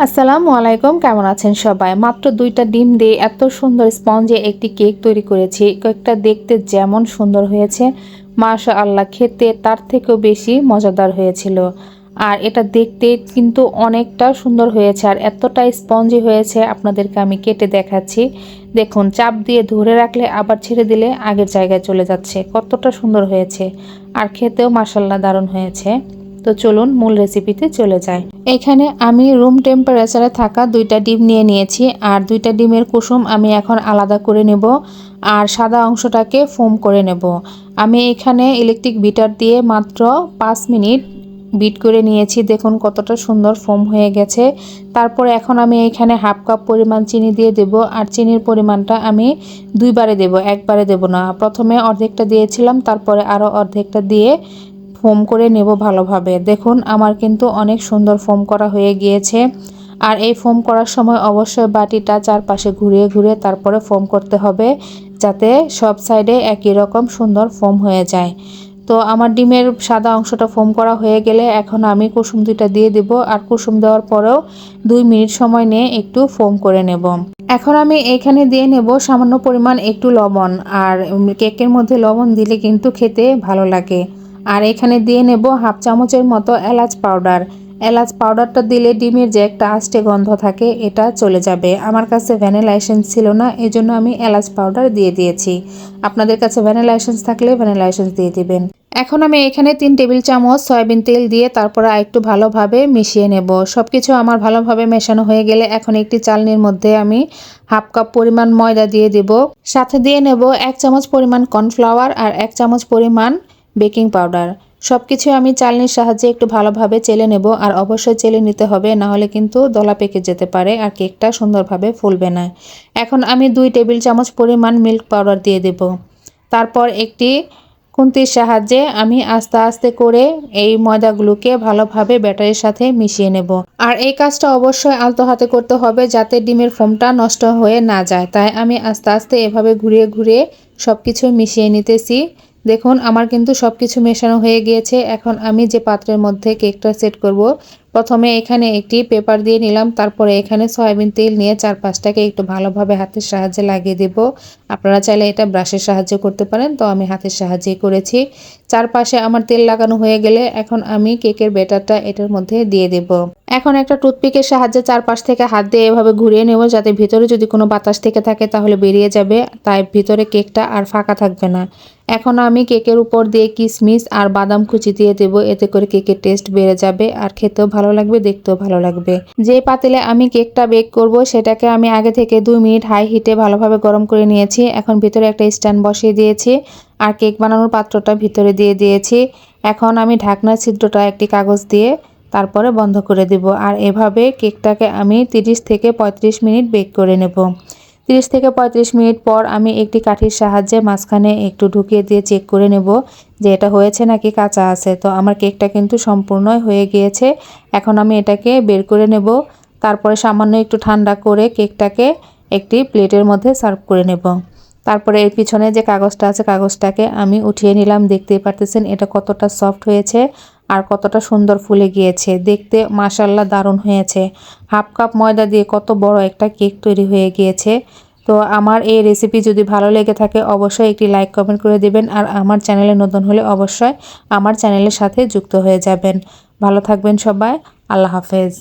আসসালামু আলাইকুম, কেমন আছেন সবাই? মাত্র ২টা ডিম দিয়ে এত সুন্দর স্পঞ্জে একটি কেক তৈরি করেছি। কেকটা দেখতে যেমন সুন্দর হয়েছে, মাশাআল্লাহ খেতে তার থেকেও বেশি মজাদার হয়েছিল। আর এটা দেখতে কিন্তু অনেকটা সুন্দর হয়েছে আর এতটা স্পঞ্জি হয়েছে, আপনাদেরকে আমি কেটে দেখাচ্ছি। দেখুন, চাপ দিয়ে ধরে রাখলে আবার ছেড়ে দিলে আগের জায়গায় চলে যাচ্ছে। কতটা সুন্দর হয়েছে আর খেতেও মাশাআল্লাহ দারুণ হয়েছে। তো চলুন মূল রেসিপিতে চলে যাই। এখানে আমি রুম টেম্পারেচারে থাকা 2টা ডিম নিয়ে নিয়েছি আর 2টা ডিমের কুসুম আমি এখন আলাদা করে নেব আর সাদা অংশটাকে ফোম করে নেব। আমি এখানে ইলেকট্রিক বিটার দিয়ে মাত্র 5 মিনিট বিট করে নিয়েছি। দেখুন কতটা সুন্দর ফোম হয়ে গেছে। তারপরে এখন আমি এখানে হাফ কাপ পরিমাণ চিনি দিয়ে দেব আর চিনির পরিমাণটা আমি দুইবারে দেব, একবারে দেব না। প্রথমে অর্ধেকটা দিয়েছিলাম, তারপরে আরও অর্ধেকটা দিয়ে ফোম করে নেব ভালোভাবে। দেখুন আমার কিন্তু অনেক সুন্দর ফোম করা হয়ে গিয়েছে। আর এই ফোম করার সময় অবশ্যই বাটিটা চারপাশে ঘুরিয়ে ঘুরিয়ে তারপরে ফোম করতে হবে, যাতে সব সাইডে একই রকম সুন্দর ফোম হয়ে যায়। তো আমার ডিমের সাদা অংশটা ফোম করা হয়ে গেলে এখন আমি কুসুম 2টা দিয়ে দিব আর কুসুম দেওয়ার পরেও 2 মিনিট সময় নিয়ে একটু ফোম করে নেব। এখন আমি এখানে দিয়ে নেব সামান্য পরিমাণ একটু লবণ। আর কেকের মধ্যে লবণ দিলে কিন্তু খেতে ভালো লাগে। আর এখানে দিয়ে নেব হাফ চামচের মতো এলাচ পাউডার। এলাচ পাউডারটা দিলে ডিমের যে একটা আষ্টে গন্ধ থাকে এটা চলে যাবে। আমার কাছে ভ্যানিলা এসেন্স ছিল না, এজন্য আমি এলাচ পাউডার দিয়ে দিয়েছি। আপনাদের কাছে ভ্যানিলা এসেন্স থাকলে ভ্যানিলা এসেন্স দিয়ে দিবেন। এখন আমি এখানে 3 টেবিল চামচ সয়াবিন তেল দিয়ে তারপরে একটু ভালোভাবে মিশিয়ে নেব। সব কিছু আমার ভালোভাবে মেশানো হয়ে গেলে এখন একটি চালনির মধ্যে আমি হাফ কাপ পরিমাণ ময়দা দিয়ে দেব। সাথে দিয়ে নেব 1 চামচ পরিমাণ কর্নফ্লাওয়ার আর 1 চামচ পরিমাণ বেকিং পাউডার। সব কিছু আমি চালনির সাহায্যে একটু ভালোভাবে চেলে নেব আর অবশ্যই চেলে নিতে হবে, না হলে কিন্তু দলা পেকে যেতে পারে আর কেকটা সুন্দরভাবে ফুলবে না। এখন আমি 2 টেবিল চামচ পরিমাণ মিল্ক পাউডার দিয়ে দেব। তারপর একটি খুন্তির সাহায্যে আমি আস্তে আস্তে করে এই ময়দাগুলোকে ভালোভাবে ব্যাটারের সাথে মিশিয়ে নেব। আর এই কাজটা অবশ্যই আলতো হাতে করতে হবে, যাতে ডিমের ফোমটা নষ্ট হয়ে না যায়। তাই আমি আস্তে আস্তে এভাবে ঘুরিয়ে ঘুরিয়ে সব কিছু মিশিয়ে নিতেছি। দেখুন আমার কিন্তু সব কিছু মেশানো হয়ে গিয়েছে। এখন আমি যে পাত্রের মধ্যে কেকটা সেট করব, প্রথমে এখানে একটি পেপার দিয়ে নিলাম, তারপরে এখানে সয়াবিন তেল নিয়ে চারপাশটাকে একটু ভালোভাবে হাতের সাহায্যে লাগিয়ে দেব। আপনারা চাইলে এটা ব্রাশের সাহায্যে করতে পারেন, তো আমি হাতের সাহায্যেই করেছি। চারপাশে আমার তেল লাগানো হয়ে গেলে এখন আমি কেকের ব্যাটারটা এটার মধ্যে দিয়ে দেব। এখন একটা টুথপিকের সাহায্যে চারপাশ থেকে হাত দিয়ে এভাবে ঘুরিয়ে নেব, যাতে ভিতরে যদি কোনো বাতাস থেকে থাকে তাহলে বেরিয়ে যাবে, তাই ভিতরে কেকটা আর ফাঁকা থাকবে না। এখন আমি কেকের উপর দিয়ে কিশমিশ আর বাদাম কুচি দিয়ে দেব, এতে করে কেকের টেস্ট বেড়ে যাবে আর খেতেও ভালো লাগবে, দেখতেও ভালো লাগবে। যে পাতিলে আমি কেকটা বেক করব সেটাকে আমি আগে থেকে 2 মিনিট হাই হিটে ভালোভাবে গরম করে নিয়েছি। এখন ভিতরে একটা স্ট্যান্ড বসিয়ে দিয়েছি আর কেক বানানোর পাত্রটা ভিতরে দিয়ে দিয়েছি। এখন আমি ঢাকনার ছিদ্রটা একটি কাগজ দিয়ে তারপরে বন্ধ করে দেব আর এভাবে কেকটাকে আমি 30 থেকে 35 মিনিট বেক করে নেব। 30 থেকে 35 মিনিট পর আমি একটি কাঠির সাহায্যে মাঝখানে একটু ঢুকিয়ে দিয়ে চেক করে নেব যে এটা হয়েছে নাকি কাঁচা আছে। তো আমার কেকটা কিন্তু সম্পূর্ণই হয়ে গিয়েছে। এখন আমি এটাকে বের করে নেব, তারপরে সামান্য একটু ঠান্ডা করে কেকটাকে একটি প্লেটের মধ্যে সার্ভ করে নেব। তারপরে এর পিছনে যে কাগজটা আছে কাগজটাকে আমি উঠিয়ে নিলাম। দেখতেই পারতেছেন এটা কতটা সফট হয়েছে আর কতটা সুন্দর ফুলে গিয়েছে। দেখতে মাশাআল্লাহ দারুণ হয়েছে। হাফ কাপ ময়দা দিয়ে কত বড় একটা কেক তৈরি হয়ে গিয়েছে। তো আমার এই রেসিপি যদি ভালো লেগে থাকে অবশ্যই একটি লাইক কমেন্ট করে দিবেন আর আমার চ্যানেলে নতুন হলে অবশ্যই আমার চ্যানেলের সাথে যুক্ত হয়ে যাবেন। ভালো থাকবেন সবাই। আল্লাহ হাফেজ।